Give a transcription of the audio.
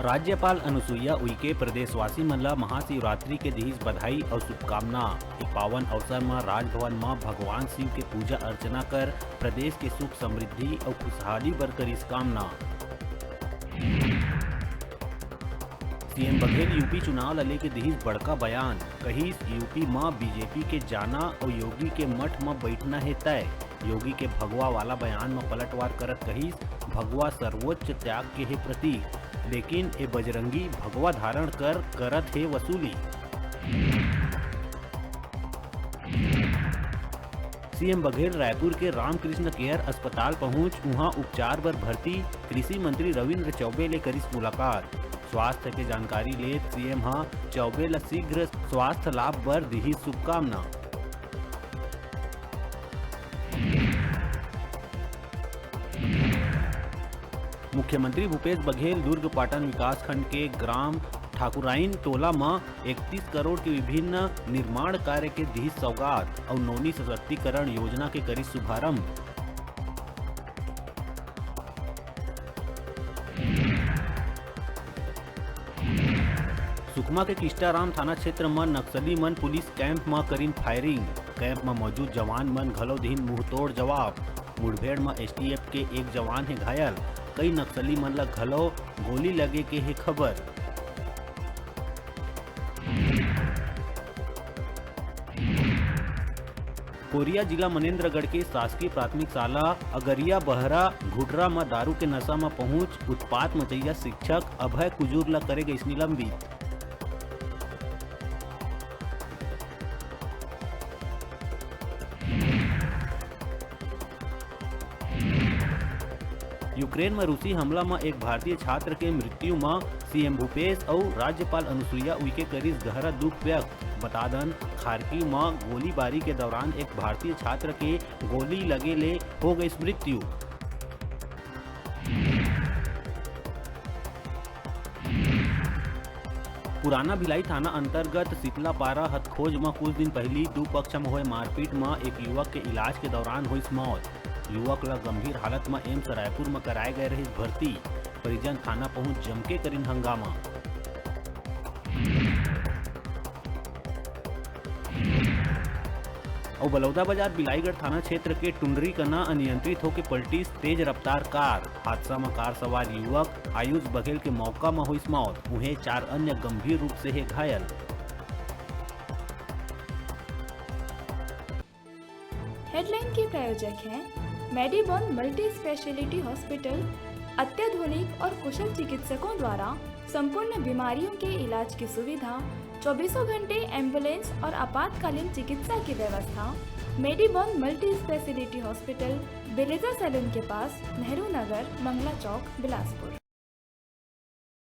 राज्यपाल अनुसुईया उइके प्रदेशवासी मन ला महाशिवरात्रि के दिहिस बधाई और शुभकामना। ए पावन अवसर में राजभवन में भगवान शिव के पूजा अर्चना कर प्रदेश के सुख समृद्धि और खुशहाली बर करिस कामना। सीएम बघेल यूपी चुनाव ला लेके दिहिस बड़का बयान। कहिस यूपी में बीजेपी के जाना और योगी के मठ में बैठना है तय। योगी के भगवा वाला बयान में पलटवार करत कहिस भगवा सर्वोच्च त्याग के है प्रतीक, लेकिन ए बजरंगी भगवा धारण कर करत है वसूली। सीएम बघेल रायपुर के रामकृष्ण केयर अस्पताल पहुंच वहां उपचार बर भर्ती कृषि मंत्री रविंद्र चौबे ले करिस मुलाकात। स्वास्थ्य के जानकारी ले सीएम चौबे ला शीघ्र स्वास्थ्य लाभ बर दिही शुभकामना। मुख्यमंत्री भूपेश बघेल दुर्ग पाटन विकास खंड के ग्राम ठाकुराइन टोला में 31 करोड़ के विभिन्न निर्माण कार्य के दी सौगात और नौनी सशक्तिकरण योजना के करी शुभारंभ। सुकमा के किस्टाराम थाना क्षेत्र में नक्सली मन पुलिस कैंप में करीन फायरिंग। कैंप में मौजूद जवान मन घलो दीन मुंहतोड़ जवाब। मुठभेड़ में एसटीएफ के एक जवान है घायल। कई नक्सली मन ला घलो गोली लगे के है खबर। कोरिया जिला मनेन्द्रगढ़ के शासकीय प्राथमिक शाला अगरिया बहरा घुटरा में दारू के नशा में पहुंच उत्पात मचैया शिक्षक अभय कुजूर ला करे गई निलंबित। यूक्रेन में रूसी हमला में एक भारतीय छात्र के मृत्यु में सीएम भूपेश और राज्यपाल अनुसुईया उइके करिस गहरा दुख व्यक्त। बता दन खार्की में गोलीबारी के दौरान एक भारतीय छात्र के गोली लगे ले हो गई मृत्यु। पुराना भिलाई थाना अंतर्गत सितलापारा हथखोज में कुछ दिन पहली दो पक्ष में हुए मारपीट में एक युवक के इलाज के दौरान हुई मौत। युवक ला गंभीर हालत में एम्स रायपुर में कराए गए रही भर्ती। परिजन थाना पहुंच जमके करीन हंगामा। और बलौदा बाजार बिलाईगढ़ थाना क्षेत्र के टुंडरी कना अनियंत्रित होकर पलटी तेज रफ्तार कार। हादसा में कार सवार युवक आयुष बघेल के मौका में हुई मौत। उन्हें 4 अन्य गंभीर रूप से है घायल। हेडलाइन के प्रायोजक हैं मेडिबॉन मल्टी स्पेशलिटी हॉस्पिटल। अत्याधुनिक और कुशल चिकित्सकों द्वारा संपूर्ण बीमारियों के इलाज की सुविधा, 24 घंटे एम्बुलेंस और आपातकालीन चिकित्सा की व्यवस्था। मेडिबॉन मल्टी स्पेशलिटी हॉस्पिटल, बिलेजा सैलून के पास, नेहरू नगर, मंगला चौक, बिलासपुर।